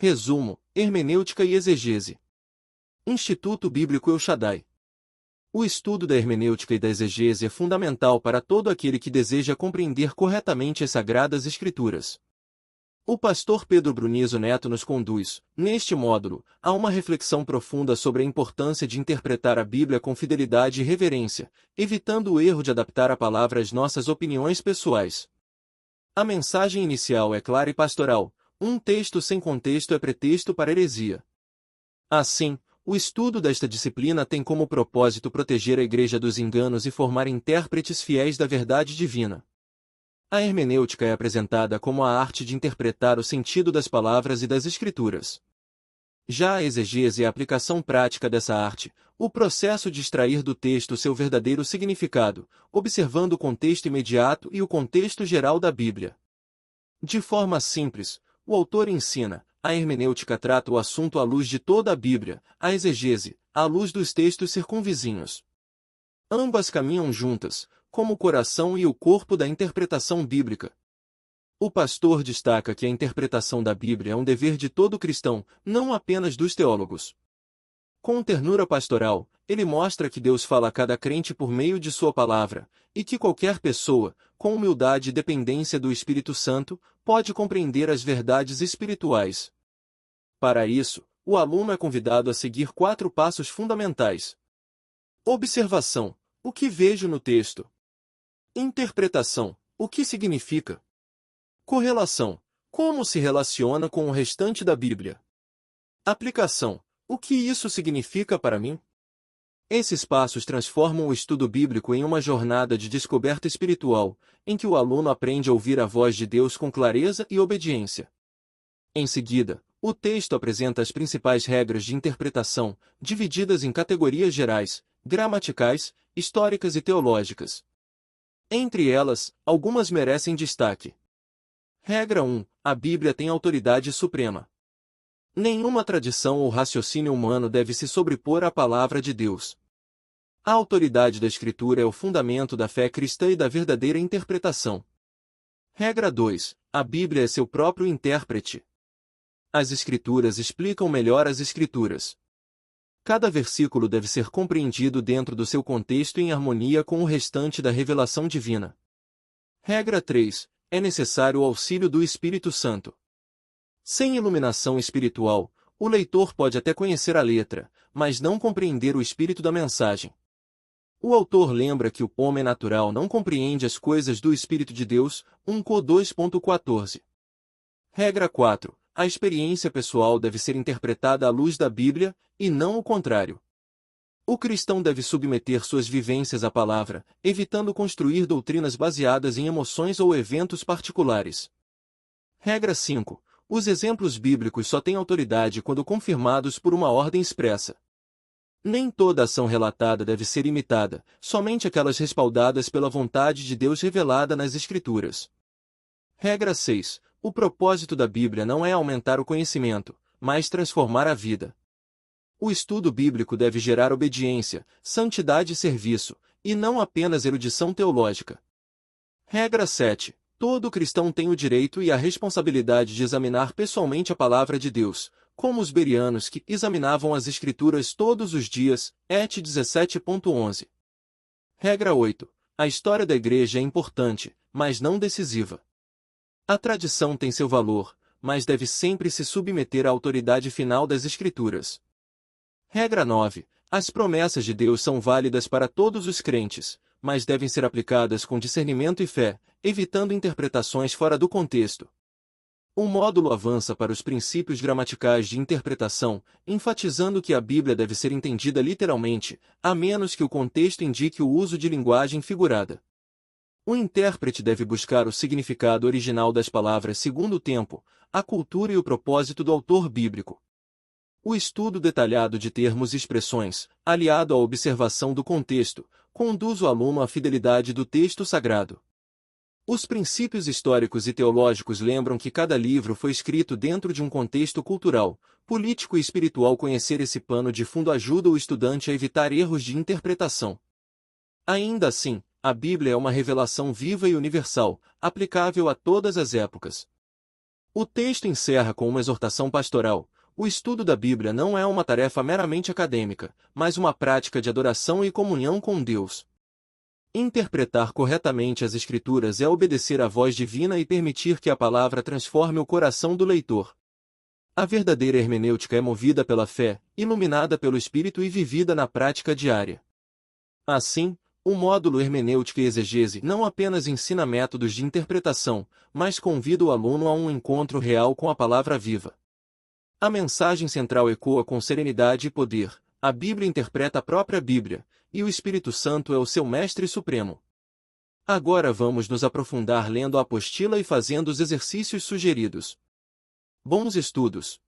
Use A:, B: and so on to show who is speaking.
A: Resumo: Hermenêutica e Exegese. Instituto Bíblico El Shaddai. O estudo da hermenêutica e da exegese é fundamental para todo aquele que deseja compreender corretamente as Sagradas Escrituras. O pastor Pedro Brunizo Neto nos conduz, neste módulo, a uma reflexão profunda sobre a importância de interpretar a Bíblia com fidelidade e reverência, evitando o erro de adaptar a palavra às nossas opiniões pessoais. A mensagem inicial é clara e pastoral: um texto sem contexto é pretexto para heresia. Assim, o estudo desta disciplina tem como propósito proteger a Igreja dos enganos e formar intérpretes fiéis da verdade divina. A hermenêutica é apresentada como a arte de interpretar o sentido das palavras e das Escrituras. Já a exegese é a aplicação prática dessa arte, o processo de extrair do texto seu verdadeiro significado, observando o contexto imediato e o contexto geral da Bíblia. De forma simples, o autor ensina: a hermenêutica trata o assunto à luz de toda a Bíblia, a exegese, à luz dos textos circunvizinhos. Ambas caminham juntas, como o coração e o corpo da interpretação bíblica. O pastor destaca que a interpretação da Bíblia é um dever de todo cristão, não apenas dos teólogos. Com ternura pastoral, ele mostra que Deus fala a cada crente por meio de sua palavra, e que qualquer pessoa, com humildade e dependência do Espírito Santo, pode compreender as verdades espirituais. Para isso, o aluno é convidado a seguir 4 passos fundamentais. Observação: o que vejo no texto? Interpretação: o que significa? Correlação: como se relaciona com o restante da Bíblia? Aplicação: o que isso significa para mim? Esses passos transformam o estudo bíblico em uma jornada de descoberta espiritual, em que o aluno aprende a ouvir a voz de Deus com clareza e obediência. Em seguida, o texto apresenta as principais regras de interpretação, divididas em categorias gerais, gramaticais, históricas e teológicas. Entre elas, algumas merecem destaque. Regra 1. A Bíblia tem autoridade suprema. Nenhuma tradição ou raciocínio humano deve se sobrepor à palavra de Deus. A autoridade da Escritura é o fundamento da fé cristã e da verdadeira interpretação. Regra 2. A Bíblia é seu próprio intérprete. As Escrituras explicam melhor as Escrituras. Cada versículo deve ser compreendido dentro do seu contexto em harmonia com o restante da revelação divina. Regra 3. É necessário o auxílio do Espírito Santo. Sem iluminação espiritual, o leitor pode até conhecer a letra, mas não compreender o espírito da mensagem. O autor lembra que o homem natural não compreende as coisas do Espírito de Deus, 1 Cor 2.14. Regra 4. A experiência pessoal deve ser interpretada à luz da Bíblia, e não o contrário. O cristão deve submeter suas vivências à palavra, evitando construir doutrinas baseadas em emoções ou eventos particulares. Regra 5. Os exemplos bíblicos só têm autoridade quando confirmados por uma ordem expressa. Nem toda ação relatada deve ser imitada, somente aquelas respaldadas pela vontade de Deus revelada nas Escrituras. Regra 6. O propósito da Bíblia não é aumentar o conhecimento, mas transformar a vida. O estudo bíblico deve gerar obediência, santidade e serviço, e não apenas erudição teológica. Regra 7. Todo cristão tem o direito e a responsabilidade de examinar pessoalmente a palavra de Deus, como os bereanos que examinavam as Escrituras todos os dias, et 17.11. Regra 8. A história da Igreja é importante, mas não decisiva. A tradição tem seu valor, mas deve sempre se submeter à autoridade final das Escrituras. Regra 9. As promessas de Deus são válidas para todos os crentes, mas devem ser aplicadas com discernimento e fé, evitando interpretações fora do contexto. O módulo avança para os princípios gramaticais de interpretação, enfatizando que a Bíblia deve ser entendida literalmente, a menos que o contexto indique o uso de linguagem figurada. O intérprete deve buscar o significado original das palavras segundo o tempo, a cultura e o propósito do autor bíblico. O estudo detalhado de termos e expressões, aliado à observação do contexto, conduz o aluno à fidelidade do texto sagrado. Os princípios históricos e teológicos lembram que cada livro foi escrito dentro de um contexto cultural, político e espiritual. Conhecer esse pano de fundo ajuda o estudante a evitar erros de interpretação. Ainda assim, a Bíblia é uma revelação viva e universal, aplicável a todas as épocas. O texto encerra com uma exortação pastoral. O estudo da Bíblia não é uma tarefa meramente acadêmica, mas uma prática de adoração e comunhão com Deus. Interpretar corretamente as Escrituras é obedecer à voz divina e permitir que a palavra transforme o coração do leitor. A verdadeira hermenêutica é movida pela fé, iluminada pelo Espírito e vivida na prática diária. Assim, o módulo Hermenêutica e Exegese não apenas ensina métodos de interpretação, mas convida o aluno a um encontro real com a palavra viva. A mensagem central ecoa com serenidade e poder. A Bíblia interpreta a própria Bíblia, e o Espírito Santo é o seu mestre supremo. Agora vamos nos aprofundar lendo a apostila e fazendo os exercícios sugeridos. Bons estudos!